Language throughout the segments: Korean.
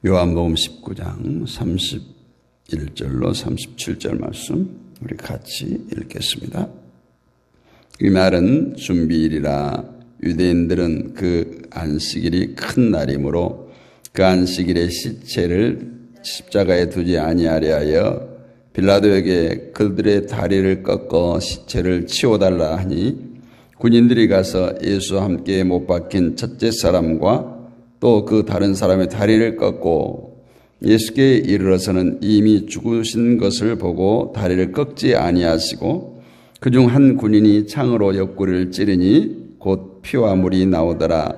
요한복음 19장 31절로 37절 말씀 우리 같이 읽겠습니다. 이 날은 준비일이라 유대인들은 그 안식일이 큰 날이므로 그 안식일에 시체를 십자가에 두지 아니하려 하여 빌라도에게 그들의 다리를 꺾어 시체를 치워달라 하니 군인들이 가서 예수와 함께 못 박힌 첫째 사람과 또 그 다른 사람의 다리를 꺾고 예수께 이르러서는 이미 죽으신 것을 보고 다리를 꺾지 아니하시고 그중 한 군인이 창으로 옆구리를 찌르니 곧 피와 물이 나오더라.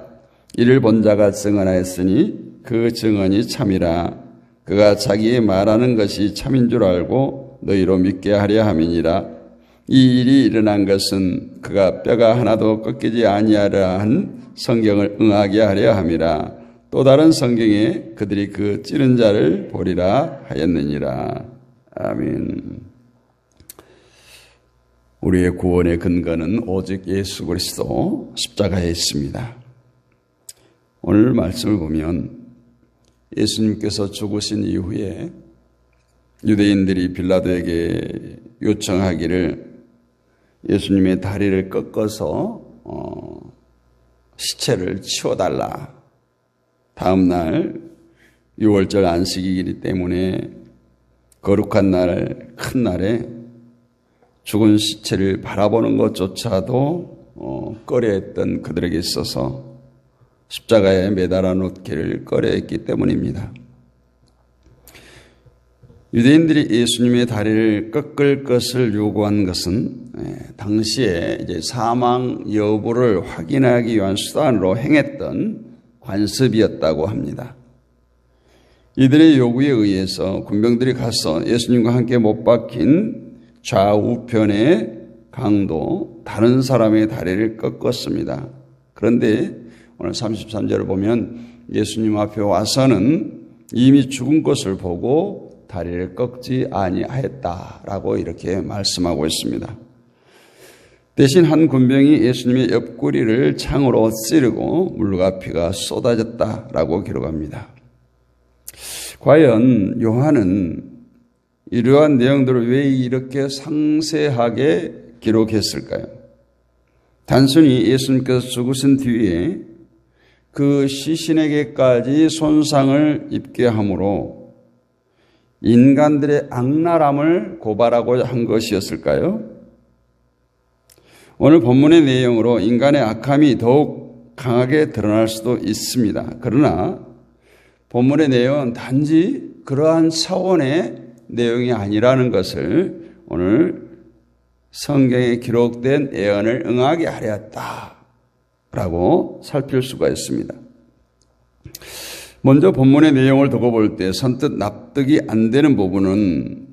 이를 본 자가 증언하였으니 그 증언이 참이라. 그가 자기의 말하는 것이 참인 줄 알고 너희로 믿게 하려 함이니라. 이 일이 일어난 것은 그가 뼈가 하나도 꺾이지 아니하려 한 성경을 응하게 하려 함이라. 또 다른 성경에 그들이 그 찌른 자를 보리라 하였느니라. 아멘. 우리의 구원의 근거는 오직 예수 그리스도 십자가에 있습니다. 오늘 말씀을 보면 예수님께서 죽으신 이후에 유대인들이 빌라도에게 요청하기를 예수님의 다리를 꺾어서 시체를 치워달라. 다음 날 6월절 안식이기 때문에 거룩한 날, 큰 날에 죽은 시체를 바라보는 것조차도 꺼려했던 그들에게 있어서 십자가에 매달아 놓기를 꺼려했기 때문입니다. 유대인들이 예수님의 다리를 꺾을 것을 요구한 것은 당시에 이제 사망 여부를 확인하기 위한 수단으로 행했던 관습이었다고 합니다. 이들의 요구에 의해서 군병들이 가서 예수님과 함께 못 박힌 좌우편의 강도 다른 사람의 다리를 꺾었습니다. 그런데 오늘 33절을 보면 예수님 앞에 와서는 이미 죽은 것을 보고 다리를 꺾지 아니하였다라고 이렇게 말씀하고 있습니다. 대신 한 군병이 예수님의 옆구리를 창으로 찌르고 물과 피가 쏟아졌다라고 기록합니다. 과연 요한은 이러한 내용들을 왜 이렇게 상세하게 기록했을까요? 단순히 예수님께서 죽으신 뒤에 그 시신에게까지 손상을 입게 함으로 인간들의 악랄함을 고발하고자 한 것이었을까요? 오늘 본문의 내용으로 인간의 악함이 더욱 강하게 드러날 수도 있습니다. 그러나 본문의 내용은 단지 그러한 차원의 내용이 아니라는 것을 오늘 성경에 기록된 예언을 응하게 하였다라고 살필 수가 있습니다. 먼저 본문의 내용을 두고 볼 때 선뜻 납득이 안 되는 부분은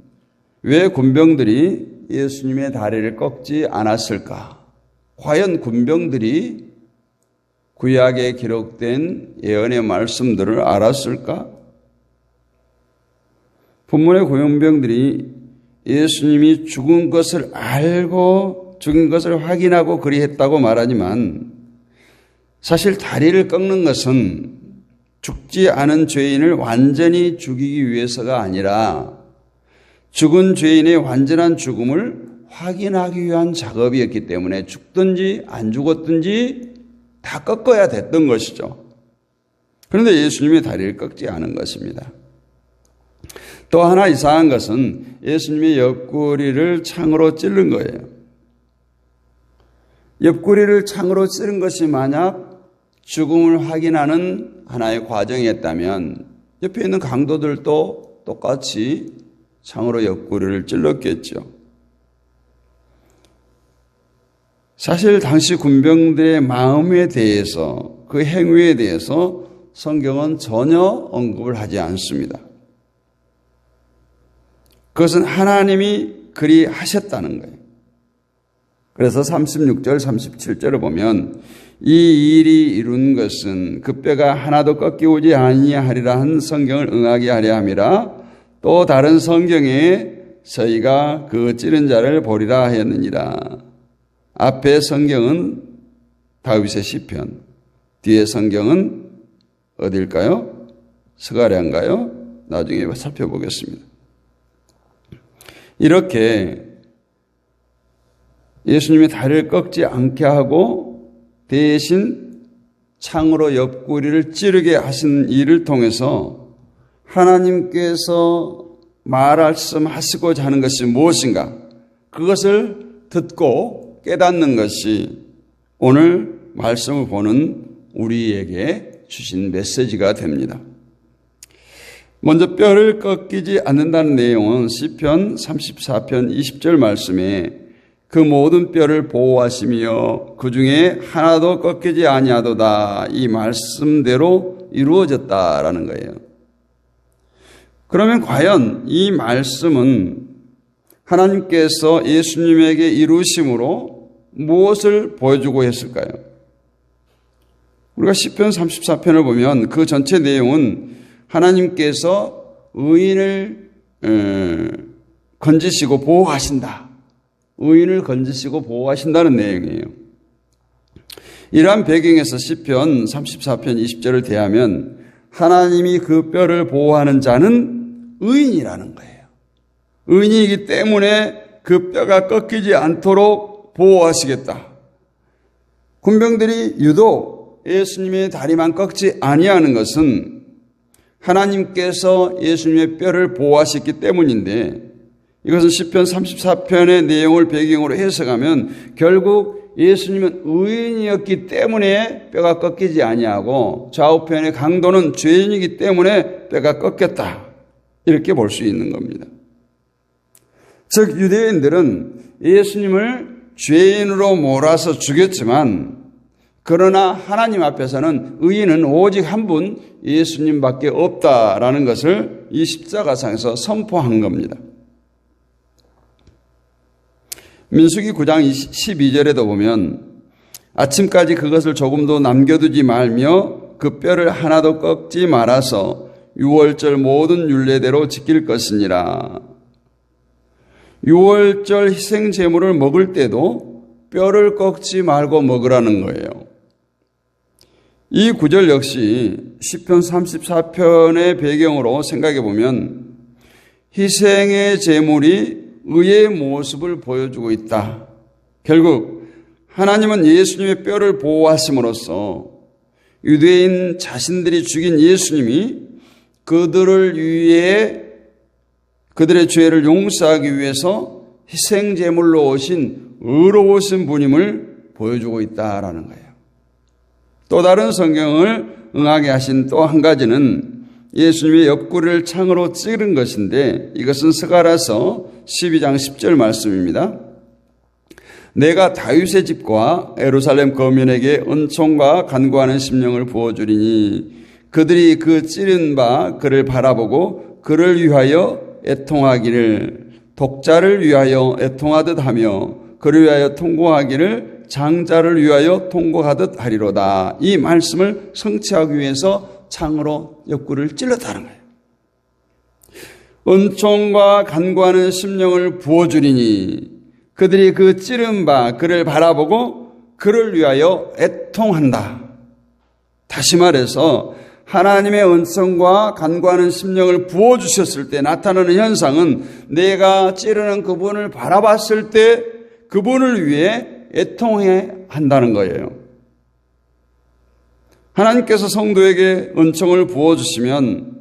왜 군병들이 예수님의 다리를 꺾지 않았을까? 과연 군병들이 구약에 기록된 예언의 말씀들을 알았을까? 본문의 군병들이 예수님이 죽은 것을 알고 죽은 것을 확인하고 그리했다고 말하지만 사실 다리를 꺾는 것은 죽지 않은 죄인을 완전히 죽이기 위해서가 아니라 죽은 죄인의 완전한 죽음을 확인하기 위한 작업이었기 때문에 죽든지 안 죽었든지 다 꺾어야 됐던 것이죠. 그런데 예수님의 다리를 꺾지 않은 것입니다. 또 하나 이상한 것은 예수님의 옆구리를 창으로 찌른 거예요. 옆구리를 창으로 찌른 것이 만약 죽음을 확인하는 하나의 과정이었다면 옆에 있는 강도들도 똑같이 창으로 옆구리를 찔렀겠죠. 사실 당시 군병들의 마음에 대해서 그 행위에 대해서 성경은 전혀 언급을 하지 않습니다. 그것은 하나님이 그리 하셨다는 거예요. 그래서 36절, 37절을 보면 이 일이 이룬 것은 그 뼈가 하나도 꺾이지 아니하리라 한 성경을 응하게 하려 함이라. 또 다른 성경에 저희가 그 찌른 자를 보리라 하였느니라. 앞에 성경은 다윗의 시편, 뒤에 성경은 어딜까요? 스가랴인가요? 나중에 살펴보겠습니다. 이렇게 예수님의 다리를 꺾지 않게 하고 대신 창으로 옆구리를 찌르게 하신 일을 통해서 하나님께서 말씀하시고자 하는 것이 무엇인가? 그것을 듣고 깨닫는 것이 오늘 말씀을 보는 우리에게 주신 메시지가 됩니다. 먼저 뼈를 꺾이지 않는다는 내용은 시편 34편 20절 말씀에 그 모든 뼈를 보호하시며 그 중에 하나도 꺾이지 아니하도다 이 말씀대로 이루어졌다라는 거예요. 그러면 과연 이 말씀은 하나님께서 예수님에게 이루심으로 무엇을 보여주고 했을까요? 우리가 시편 34편을 보면 그 전체 내용은 하나님께서 의인을 건지시고 보호하신다. 의인을 건지시고 보호하신다는 내용이에요. 이러한 배경에서 시편 34편 20절을 대하면 하나님이 그 뼈를 보호하는 자는 의인이라는 거예요. 의인이기 때문에 그 뼈가 꺾이지 않도록 보호하시겠다. 군병들이 유독 예수님의 다리만 꺾지 아니하는 것은 하나님께서 예수님의 뼈를 보호하셨기 때문인데 이것은 시편 34편의 내용을 배경으로 해석하면 결국 예수님은 의인이었기 때문에 뼈가 꺾이지 아니하고 좌우편의 강도는 죄인이기 때문에 뼈가 꺾였다. 이렇게 볼 수 있는 겁니다. 즉 유대인들은 예수님을 죄인으로 몰아서 죽였지만 그러나 하나님 앞에서는 의인은 오직 한 분 예수님밖에 없다라는 것을 이 십자가상에서 선포한 겁니다. 민수기 9장 12절에도 보면 아침까지 그것을 조금도 남겨두지 말며 그 뼈를 하나도 꺾지 말아서 유월절 모든 율례대로 지킬 것이니라. 유월절 희생 제물을 먹을 때도 뼈를 꺾지 말고 먹으라는 거예요. 이 구절 역시 시편 34편의 배경으로 생각해 보면 희생의 제물이 의의 모습을 보여주고 있다. 결국 하나님은 예수님의 뼈를 보호하심으로써 유대인 자신들이 죽인 예수님이 그들을 위해 그들의 죄를 용서하기 위해서 희생제물로 오신 의로우신 분임을 보여주고 있다라는 거예요. 또 다른 성경을 응하게 하신 또 한 가지는 예수님의 옆구리를 창으로 찌른 것인데 이것은 스가랴서 12장 10절 말씀입니다. 내가 다윗의 집과 예루살렘 거민에게 은총과 간구하는 심령을 부어주리니 그들이 그 찌른 바 그를 바라보고 그를 위하여 애통하기를 독자를 위하여 애통하듯 하며 그를 위하여 통곡하기를 장자를 위하여 통곡하듯 하리로다. 이 말씀을 성취하기 위해서 창으로 옆구리를 찔렀다는 거예요. 은총과 간구하는 심령을 부어주리니 그들이 그 찌른 바 그를 바라보고 그를 위하여 애통한다. 다시 말해서 하나님의 은총과 간구하는 심령을 부어주셨을 때 나타나는 현상은 내가 찌르는 그분을 바라봤을 때 그분을 위해 애통해 한다는 거예요. 하나님께서 성도에게 은총을 부어주시면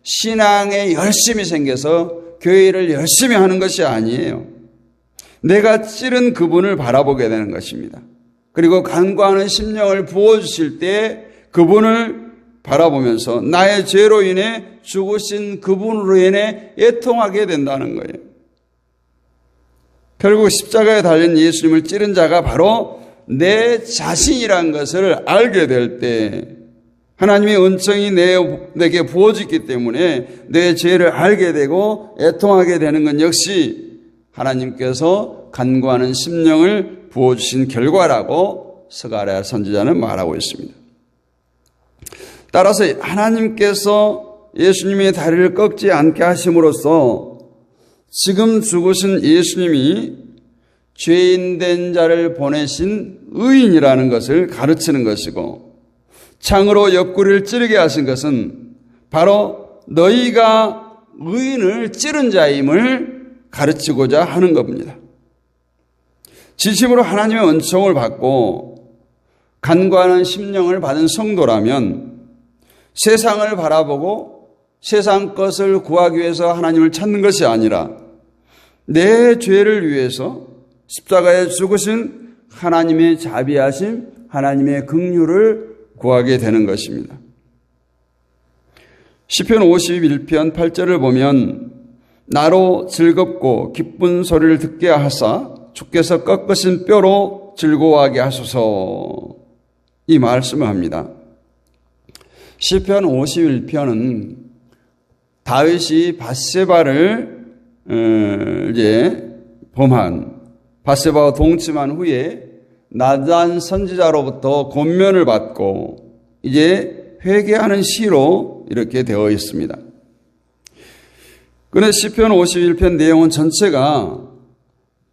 신앙에 열심히 생겨서 교회를 열심히 하는 것이 아니에요. 내가 찌른 그분을 바라보게 되는 것입니다. 그리고 간구하는 심령을 부어주실 때 그분을 바라보면서 나의 죄로 인해 죽으신 그분으로 인해 애통하게 된다는 거예요. 결국 십자가에 달린 예수님을 찌른 자가 바로 내 자신이란 것을 알게 될 때 하나님의 은총이 내게 부어졌기 때문에 내 죄를 알게 되고 애통하게 되는 건 역시 하나님께서 간구하는 심령을 부어주신 결과라고 스가랴 선지자는 말하고 있습니다. 따라서 하나님께서 예수님의 다리를 꺾지 않게 하심으로써 지금 죽으신 예수님이 죄인된 자를 보내신 의인이라는 것을 가르치는 것이고 창으로 옆구리를 찌르게 하신 것은 바로 너희가 의인을 찌른 자임을 가르치고자 하는 겁니다. 진심으로 하나님의 은총을 받고 간구하는 심령을 받은 성도라면 세상을 바라보고 세상 것을 구하기 위해서 하나님을 찾는 것이 아니라 내 죄를 위해서 십자가에 죽으신 하나님의 자비하심, 하나님의 긍휼을 구하게 되는 것입니다. 시편 51편 8절을 보면 나로 즐겁고 기쁜 소리를 듣게 하사 주께서 꺾으신 뼈로 즐거워하게 하소서, 이 말씀을 합니다. 시편 51편은 다윗이 밧세바를 범한, 밧세바와 동침한 후에 나단 선지자로부터 권면을 받고 이제 회개하는 시로 이렇게 되어 있습니다. 그런데 시편 51편 내용은 전체가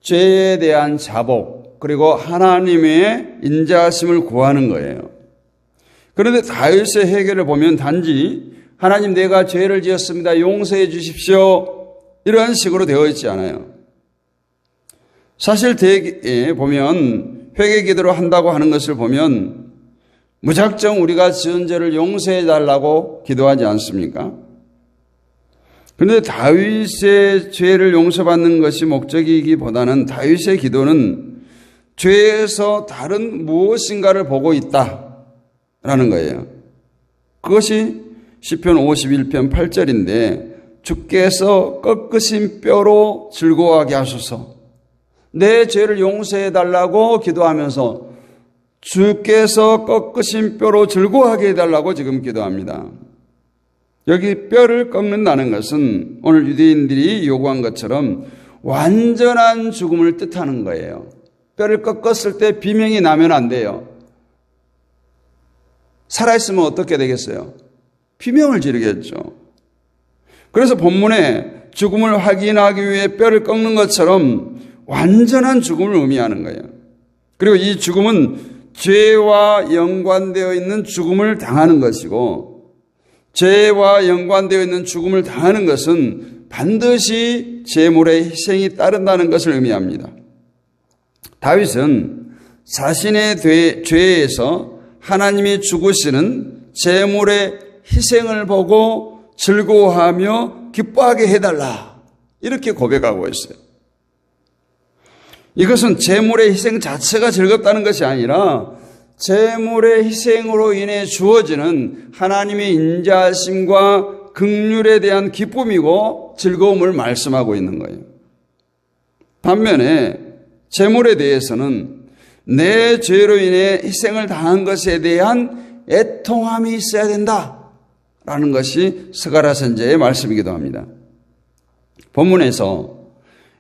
죄에 대한 자복, 그리고 하나님의 인자하심을 구하는 거예요. 그런데 다윗의 회개를 보면 단지 하나님 내가 죄를 지었습니다, 용서해 주십시오, 이런 식으로 되어 있지 않아요. 사실 대개 보면 회개 기도를 한다고 하는 것을 보면 무작정 우리가 지은 죄를 용서해 달라고 기도하지 않습니까? 그런데 다윗의 죄를 용서받는 것이 목적이기보다는 다윗의 기도는 죄에서 다른 무엇인가를 보고 있다라는 거예요. 그것이 시편 51편 8절인데 주께서 꺾으신 뼈로 즐거워하게 하소서, 내 죄를 용서해 달라고 기도하면서 주께서 꺾으신 뼈로 즐거워하게 해달라고 지금 기도합니다. 여기 뼈를 꺾는다는 것은 오늘 유대인들이 요구한 것처럼 완전한 죽음을 뜻하는 거예요. 뼈를 꺾었을 때 비명이 나면 안 돼요. 살아있으면 어떻게 되겠어요? 비명을 지르겠죠. 그래서 본문에 죽음을 확인하기 위해 뼈를 꺾는 것처럼 완전한 죽음을 의미하는 거예요. 그리고 이 죽음은 죄와 연관되어 있는 죽음을 당하는 것이고, 죄와 연관되어 있는 죽음을 당하는 것은 반드시 제물의 희생이 따른다는 것을 의미합니다. 다윗은 자신의 죄에서 하나님이 죽으시는 제물의 희생을 보고 즐거워하며 기뻐하게 해달라, 이렇게 고백하고 있어요. 이것은 제물의 희생 자체가 즐겁다는 것이 아니라 제물의 희생으로 인해 주어지는 하나님의 인자하심과 긍휼에 대한 기쁨이고 즐거움을 말씀하고 있는 거예요. 반면에 제물에 대해서는 내 죄로 인해 희생을 당한 것에 대한 애통함이 있어야 된다라는 것이 스가랴 선지자의 말씀이기도 합니다. 본문에서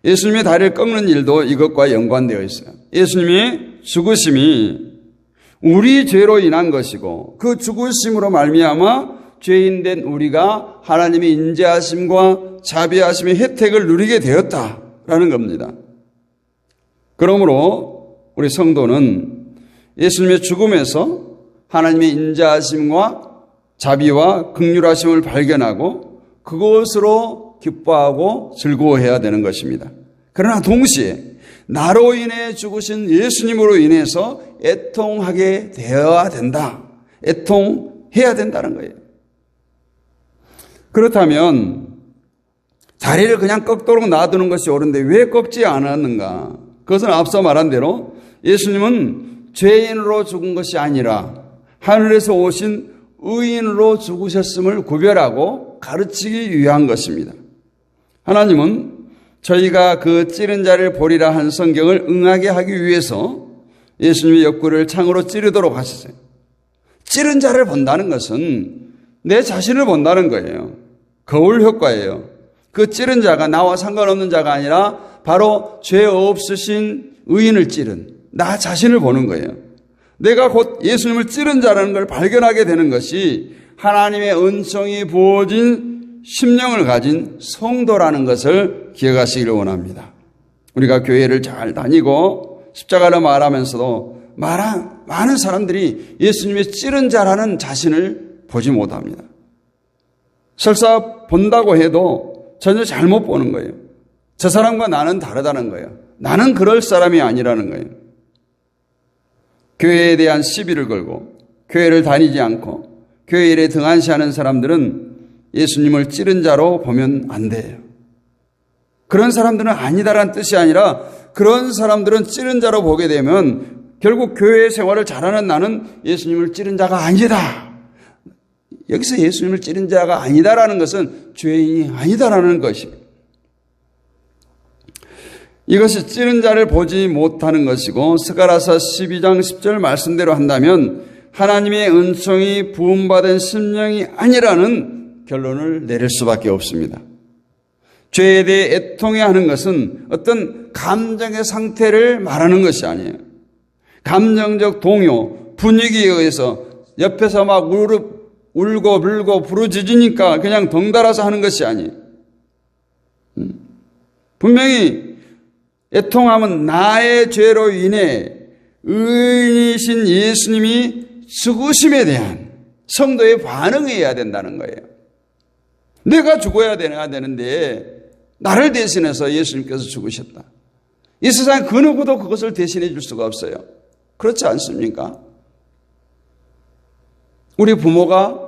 예수님의 다리를 꺾는 일도 이것과 연관되어 있어요. 예수님의 죽으심이 우리 죄로 인한 것이고 그 죽으심으로 말미암아 죄인된 우리가 하나님의 인자하심과 자비하심의 혜택을 누리게 되었다라는 겁니다. 그러므로 우리 성도는 예수님의 죽음에서 하나님의 인자하심과 자비와 긍휼하심을 발견하고 그것으로 기뻐하고 즐거워해야 되는 것입니다. 그러나 동시에 나로 인해 죽으신 예수님으로 인해서 애통하게 되어야 된다. 애통해야 된다는 거예요. 그렇다면 다리를 그냥 꺾도록 놔두는 것이 옳은데 왜 꺾지 않았는가? 그것은 앞서 말한 대로 예수님은 죄인으로 죽은 것이 아니라 하늘에서 오신 의인으로 죽으셨음을 구별하고 가르치기 위한 것입니다. 하나님은 저희가 그 찌른 자를 보리라 한 성경을 응하게 하기 위해서 예수님의 옆구리를 창으로 찌르도록 하셨어요. 찌른 자를 본다는 것은 내 자신을 본다는 거예요. 거울 효과예요. 그 찌른 자가 나와 상관없는 자가 아니라 바로 죄 없으신 의인을 찌른 나 자신을 보는 거예요. 내가 곧 예수님을 찌른 자라는 걸 발견하게 되는 것이 하나님의 은총이 부어진 심령을 가진 성도라는 것을 기억하시기를 원합니다. 우리가 교회를 잘 다니고 십자가를 말하면서도 많은 사람들이 예수님의 찌른 자라는 자신을 보지 못합니다. 설사 본다고 해도 전혀 잘못 보는 거예요. 저 사람과 나는 다르다는 거예요. 나는 그럴 사람이 아니라는 거예요. 교회에 대한 시비를 걸고 교회를 다니지 않고 교회 일에 등한시하는 사람들은 예수님을 찌른 자로 보면 안 돼요. 그런 사람들은 아니다라는 뜻이 아니라 그런 사람들은 찌른 자로 보게 되면 결국 교회 생활을 잘하는 나는 예수님을 찌른 자가 아니다. 여기서 예수님을 찌른 자가 아니다라는 것은 죄인이 아니다라는 것입니다. 이것이 찌른 자를 보지 못하는 것이고 스가랴서 12장 10절 말씀대로 한다면 하나님의 은총이 부음받은 심령이 아니라는 결론을 내릴 수밖에 없습니다. 죄에 대해 애통해하는 것은 어떤 감정의 상태를 말하는 것이 아니에요. 감정적 동요, 분위기에 의해서 옆에서 막 울고 불고 부르짖으니까 그냥 덩달아서 하는 것이 아니에요. 분명히 애통함은 나의 죄로 인해 의인이신 예수님이 죽으심에 대한 성도의 반응이어야 된다는 거예요. 내가 죽어야 되는데 나를 대신해서 예수님께서 죽으셨다. 이 세상 그 누구도 그것을 대신해 줄 수가 없어요. 그렇지 않습니까? 우리 부모가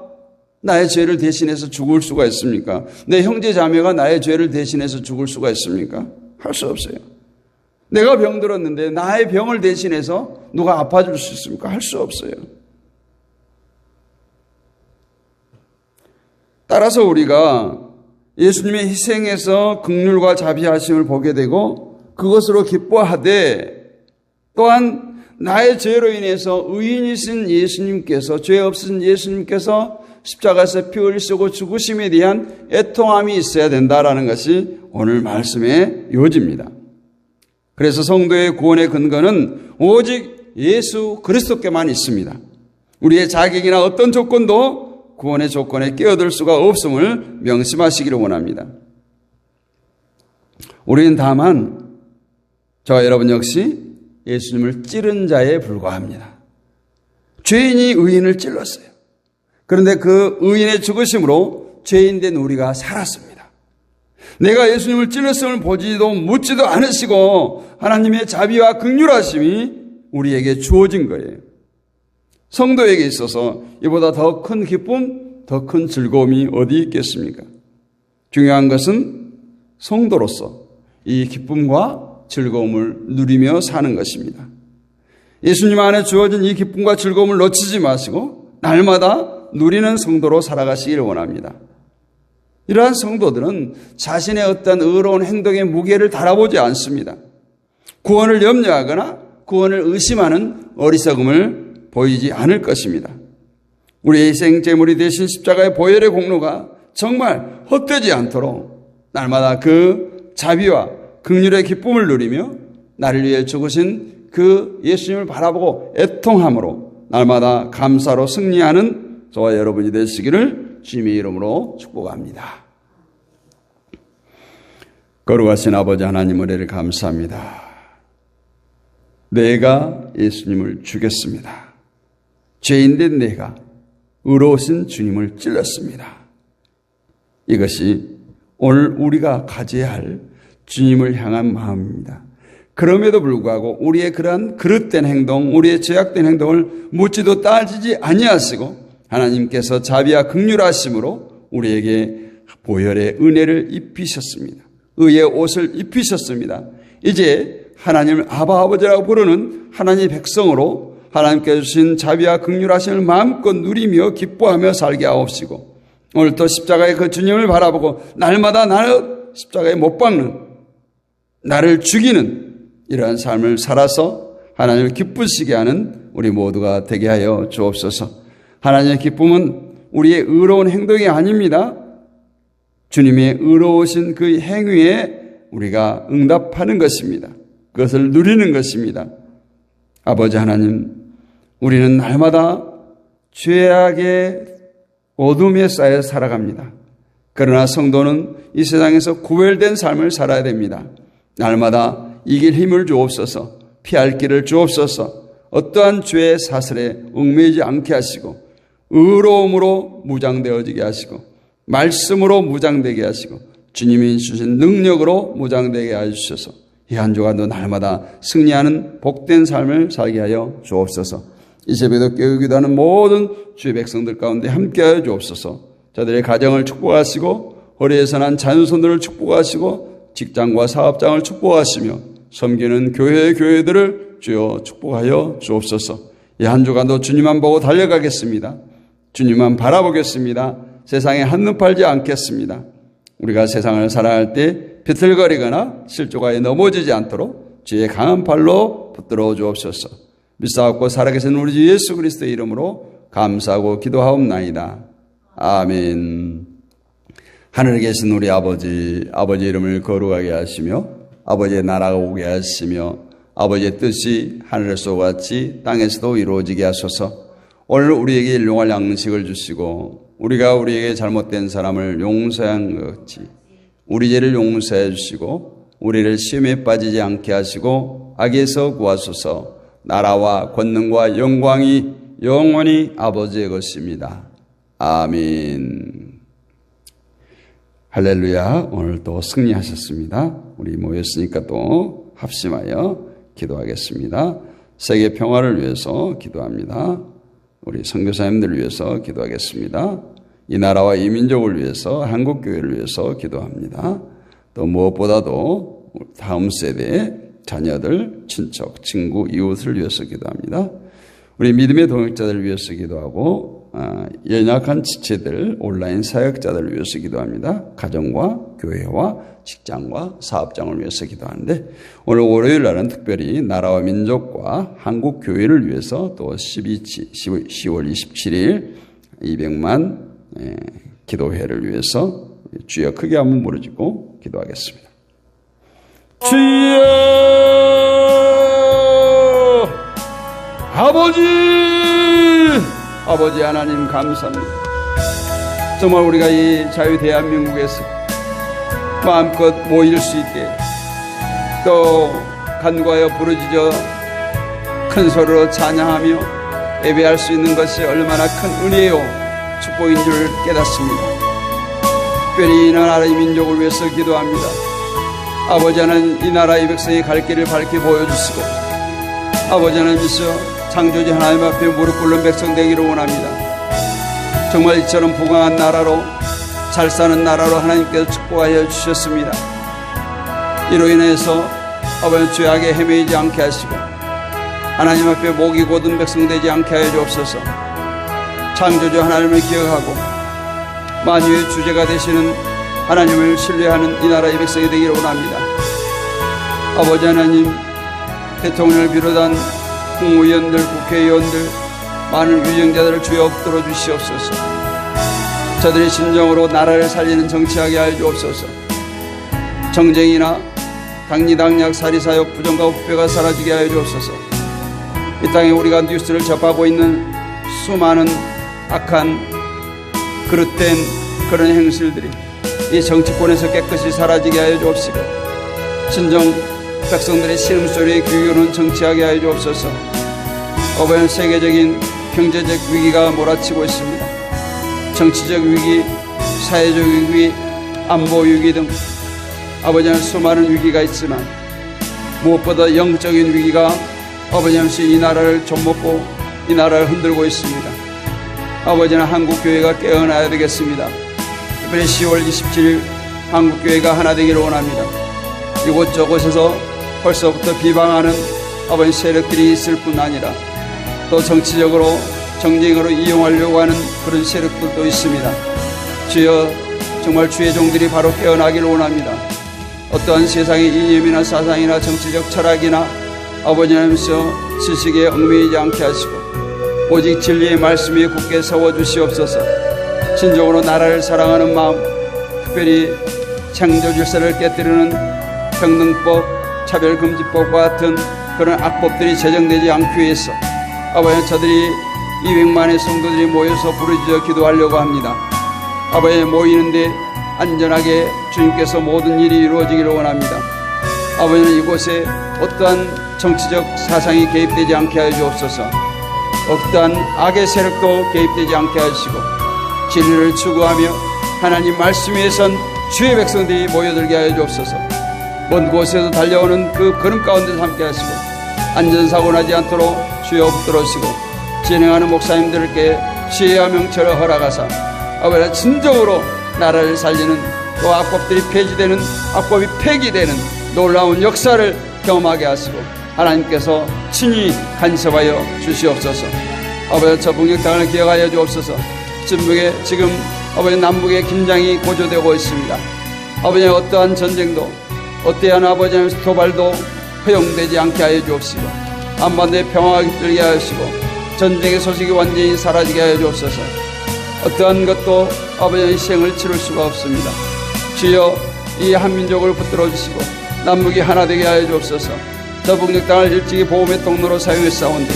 나의 죄를 대신해서 죽을 수가 있습니까? 내 형제 자매가 나의 죄를 대신해서 죽을 수가 있습니까? 할 수 없어요. 내가 병들었는데 나의 병을 대신해서 누가 아파줄 수 있습니까? 할 수 없어요. 따라서 우리가 예수님의 희생에서 긍휼과 자비하심을 보게 되고 그것으로 기뻐하되 또한 나의 죄로 인해서 의인이신 예수님께서 죄 없으신 예수님께서 십자가에서 피 흘리시고 죽으심에 대한 애통함이 있어야 된다라는 것이 오늘 말씀의 요지입니다. 그래서 성도의 구원의 근거는 오직 예수 그리스도께만 있습니다. 우리의 자격이나 어떤 조건도 구원의 조건에 끼어들 수가 없음을 명심하시기를 원합니다. 우리는 다만 저와 여러분 역시 예수님을 찌른 자에 불과합니다. 죄인이 의인을 찔렀어요. 그런데 그 의인의 죽으심으로 죄인된 우리가 살았습니다. 내가 예수님을 찔렀음을 보지도 묻지도 않으시고 하나님의 자비와 긍휼하심이 우리에게 주어진 거예요. 성도에게 있어서 이보다 더 큰 기쁨, 더 큰 즐거움이 어디 있겠습니까? 중요한 것은 성도로서 이 기쁨과 즐거움을 누리며 사는 것입니다. 예수님 안에 주어진 이 기쁨과 즐거움을 놓치지 마시고 날마다 누리는 성도로 살아가시기를 원합니다. 이러한 성도들은 자신의 어떤 의로운 행동의 무게를 달아보지 않습니다. 구원을 염려하거나 구원을 의심하는 어리석음을 보이지 않을 것입니다. 우리의 희생제물이 되신 십자가의 보혈의 공로가 정말 헛되지 않도록 날마다 그 자비와 긍휼의 기쁨을 누리며 나를 위해 죽으신 그 예수님을 바라보고 애통함으로 날마다 감사로 승리하는 저와 여러분이 되시기를 주님의 이름으로 축복합니다. 거룩하신 아버지 하나님 은혜를 감사합니다. 내가 예수님을 죽였습니다. 죄인된 내가 의로우신 주님을 찔렀습니다. 이것이 오늘 우리가 가져야 할 주님을 향한 마음입니다. 그럼에도 불구하고 우리의 그러한 그릇된 행동, 우리의 죄악된 행동을 묻지도 따지지 아니하시고 하나님께서 자비와 긍휼하심으로 우리에게 보혈의 은혜를 입히셨습니다. 의의 옷을 입히셨습니다. 이제 하나님을 아버지라고 부르는 하나님의 백성으로 하나님께서 주신 자비와 긍휼하심을 마음껏 누리며 기뻐하며 살게 하옵시고 오늘 또 십자가의 그 주님을 바라보고 날마다 나를 십자가에 못 박는 나를 죽이는 이러한 삶을 살아서 하나님을 기쁘시게 하는 우리 모두가 되게 하여 주옵소서. 하나님의 기쁨은 우리의 의로운 행동이 아닙니다. 주님의 의로우신 그 행위에 우리가 응답하는 것입니다. 그것을 누리는 것입니다. 아버지 하나님, 우리는 날마다 죄악의 어둠에 쌓여 살아갑니다. 그러나 성도는 이 세상에서 구별된 삶을 살아야 됩니다. 날마다 이길 힘을 주옵소서, 피할 길을 주옵소서, 어떠한 죄의 사슬에 얽매이지 않게 하시고 의로움으로 무장되어지게 하시고 말씀으로 무장되게 하시고 주님이 주신 능력으로 무장되게 하셔서 이 한 주간도 날마다 승리하는 복된 삶을 살게 하여 주옵소서. 이 새벽에도 깨우기도 하는 모든 주의 백성들 가운데 함께하여 주옵소서. 저들의 가정을 축복하시고 허리에서 난 자녀손들을 축복하시고 직장과 사업장을 축복하시며 섬기는 교회들을 주여 축복하여 주옵소서. 이 한 주간도 주님만 보고 달려가겠습니다. 주님만 바라보겠습니다. 세상에 한눈 팔지 않겠습니다. 우리가 세상을 살아갈 때 비틀거리거나 실족하여 넘어지지 않도록 주의 강한 팔로 붙들어 주옵소서. 믿사옵고 살아계신 우리 주 예수 그리스도의 이름으로 감사하고 기도하옵나이다. 아멘. 하늘에 계신 우리 아버지 이름을 거룩하게 하시며 아버지의 나라가 오게 하시며 아버지의 뜻이 하늘에서 같이 땅에서도 이루어지게 하소서. 오늘 우리에게 일용할 양식을 주시고 우리가 우리에게 잘못된 사람을 용서한 것 같이 우리 죄를 용서해 주시고 우리를 시험에 빠지지 않게 하시고 악에서 구하소서. 나라와 권능과 영광이 영원히 아버지의 것입니다. 아멘. 할렐루야. 오늘 또 승리하셨습니다. 우리 모였으니까 또 합심하여 기도하겠습니다. 세계 평화를 위해서 기도합니다. 우리 선교사님들을 위해서 기도하겠습니다. 이 나라와 이 민족을 위해서 한국교회를 위해서 기도합니다. 또 무엇보다도 다음 세대의 자녀들, 친척, 친구, 이웃을 위해서 기도합니다. 우리 믿음의 동역자들을 위해서 기도하고 연약한 지체들, 온라인 사역자들을 위해서 기도합니다. 가정과 교회와 직장과 사업장을 위해서 기도하는데 오늘 월요일 날은 특별히 나라와 민족과 한국교회를 위해서 또 10월 27일 200만 기도회를 위해서 주여 크게 한번 부르짖고 기도하겠습니다. 주여 아버지 하나님 감사합니다. 정말 우리가 이 자유 대한민국에서 마음껏 모일 수 있게 또 간구하여 부르짖어 큰 소리로 찬양하며 예배할 수 있는 것이 얼마나 큰 은혜요 축복인 줄 깨닫습니다. 특별히 이 나라의 민족을 위해서 기도합니다. 아버지 하나님 이 나라의 백성의 갈 길을 밝게 보여주시고 아버지 하나님께서 창조주 하나님 앞에 무릎 꿇는 백성 되기를 원합니다. 정말 이처럼 부강한 나라로 잘 사는 나라로 하나님께서 축복하여 주셨습니다. 이로 인해서 아버지 죄악에 헤매이지 않게 하시고 하나님 앞에 목이 곧은 백성 되지 않게 하여 주옵소서. 창조주 하나님을 기억하고 만유의 주제가 되시는 하나님을 신뢰하는 이 나라의 백성이 되기를 원합니다. 아버지 하나님 대통령을 비롯한 국무위원들, 국회의원들, 많은 유정자들을 주여 붙들어 주시옵소서. 저들의 심정으로 나라를 살리는 정치하게 하여 주옵소서. 정쟁이나 당리당략 사리사욕 부정과 부패가 사라지게 하여 주옵소서. 이 땅에 우리가 뉴스를 접하고 있는 수많은 악한 그릇된 그런 행실들이 이 정치권에서 깨끗이 사라지게 하여 주옵시고 진정 백성들의 신음소리에 귀 기울이는 정치하게 하여 주옵소서. 어버이 세계적인 경제적 위기가 몰아치고 있습니다. 정치적 위기, 사회적 위기, 안보 위기 등 아버지는 수많은 위기가 있지만 무엇보다 영적인 위기가 아버지는 이 나라를 좀먹고 이 나라를 흔들고 있습니다. 아버지는 한국교회가 깨어나야 되겠습니다. 이번에 10월 27일 한국교회가 하나 되기를 원합니다. 이곳저곳에서 벌써부터 비방하는 아버지 세력들이 있을 뿐 아니라 또 정치적으로 정쟁으로 이용하려고 하는 그런 세력들도 있습니다. 주여 정말 주의 종들이 바로 깨어나기를 원합니다. 어떠한 세상의 이념이나 사상이나 정치적 철학이나 아버지 하나님께서 지식에 얽매이지 않게 하시고 오직 진리의 말씀에 굳게 세워주시옵소서. 진정으로 나라를 사랑하는 마음, 특별히 창조 질서를 깨뜨리는 평등법, 차별금지법과 같은 그런 악법들이 제정되지 않기 위해서 아버지 저들이 200만의 성도들이 모여서 부르짖어 기도하려고 합니다. 아버지 모이는데 안전하게 주님께서 모든 일이 이루어지기를 원합니다. 아버지는 이곳에 어떠한 정치적 사상이 개입되지 않게 하여 주옵소서. 어떠한 악의 세력도 개입되지 않게 하시고 진리를 추구하며 하나님 말씀 위에 선 주의 백성들이 모여들게 하여 주옵소서. 먼 곳에서 달려오는 그 걸음 가운데서 함께 하시고 안전사고 나지 않도록 주여 붙들어주시고 진행하는 목사님들께 지혜와 명철을 허락하사 아버지 진정으로 나라를 살리는 또 악법들이 폐지되는 악법이 폐기되는 놀라운 역사를 경험하게 하시고 하나님께서 친히 간섭하여 주시옵소서. 아버지 저 북녘 땅을 기억하여 주옵소서. 지금 아버지 남북의 긴장이 고조되고 있습니다. 아버지 어떠한 전쟁도 어떠한 아버지의 도발도 허용되지 않게 하여 주옵시고 한반도에 평화가 깃들게 하시고 전쟁의 소식이 완전히 사라지게 하여 주옵소서. 어떠한 것도 아버지의 희생을 치를 수가 없습니다. 주여 이 한민족을 붙들어 주시고 남북이 하나 되게 하여 주옵소서. 저 북녘 땅을 일찍이 보험의 통로로 사용했사온데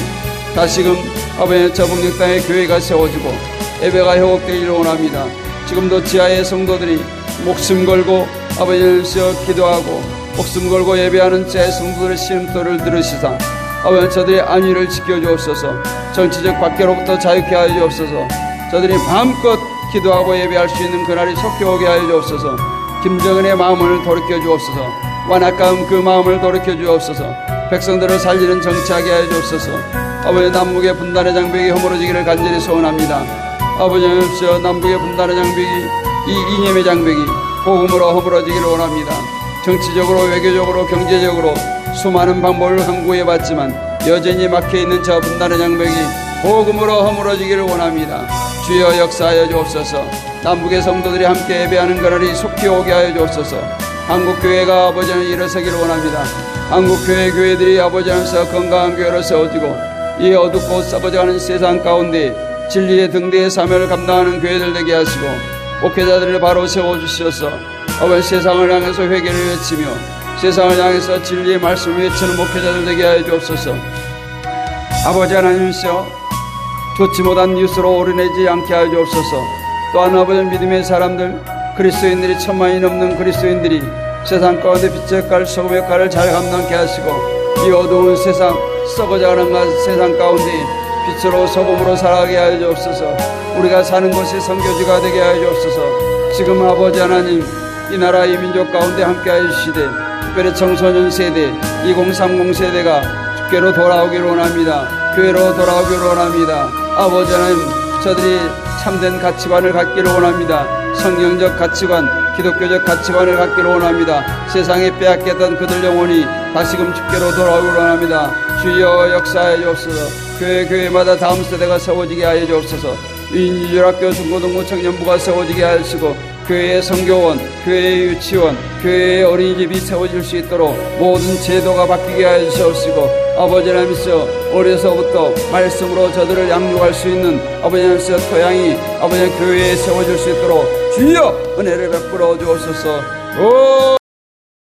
다시금 아버지 저 북녘 땅에 교회가 세워지고 예배가 회복되기를 원합니다. 지금도 지하의 성도들이 목숨 걸고 아버지를 기도하고 목숨 걸고 예배하는 제 성도들의 신음소리를 들으시사 아버지 저들의 안위를 지켜주옵소서. 정치적 박해로부터 자유케 하여 주옵소서. 저들이 마음껏 기도하고 예배할 수 있는 그날이 속히 오게 하여 주옵소서. 김정은의 마음을 돌이켜 주옵소서. 완악한 그 마음을 돌이켜 주옵소서. 백성들을 살리는 정치하게 하여 주옵소서. 아버지 남북의 분단의 장벽이 허물어지기를 간절히 소원합니다. 아버지 하옵시오. 남북의 분단의 장벽이 이 이념의 장벽이 복음으로 허물어지기를 원합니다. 정치적으로 외교적으로 경제적으로 수많은 방법을 강구해봤지만 여전히 막혀있는 저 분단의 장벽이 복음으로 허물어지기를 원합니다. 주여 역사하여 주옵소서. 남북의 성도들이 함께 예배하는 그날이 속히 오게 하여 주옵소서. 한국교회가 아버지는 일어서기를 원합니다. 한국교회 교회들이 아버지 안에서 건강한 교회로 세워지고 이 어둡고 썩어져가는 세상 가운데 진리의 등대의 사명을 감당하는 교회들 되게 하시고 목회자들을 바로 세워주셔서 아버지 세상을 향해서 회개를 외치며 세상을 향해서 진리의 말씀을 외치는 목회자들 되게 하여 주옵소서. 아버지 하나님이시여 좋지 못한 뉴스로 오르내지 않게 하여 주옵소서. 또한 아버지 믿음의 사람들 그리스도인들이 1000만이 넘는 그리스도인들이 세상 가운데 빛의 역할 소금의 역할을 잘 감당케 하시고 이 어두운 세상 썩어져가는 세상 가운데 빛으로 소금으로 살아가게 하여 주옵소서. 우리가 사는 곳이 선교지가 되게 하여 주옵소서. 지금 아버지 하나님 이 나라 이 민족 가운데 함께 하여 주시되 특별히 청소년 세대 2030 세대가 주께로 돌아오기를 원합니다. 교회로 돌아오기를 원합니다. 아버지 하나님 저들이 참된 가치관을 갖기를 원합니다. 성경적 가치관 기독교적 가치관을 갖기를 원합니다. 세상에 빼앗겼던 그들 영혼이 다시금 주께로 돌아오기를 원합니다. 주여 역사하여 주옵소서. 교회마다 다음 세대가 세워지게 하여 주옵소서. 유인유절학교 중고등부 청년부가 세워지게 하시고 교회의 선교원, 교회의 유치원, 교회의 어린이집이 세워질 수 있도록 모든 제도가 바뀌게 하여 주시옵시고 아버지 하나님이시여 어려서부터 말씀으로 저들을 양육할 수 있는 아버지 하나님이시여 토양이 아버지 교회에 세워질 수 있도록 주여 은혜를 베풀어 주옵소서.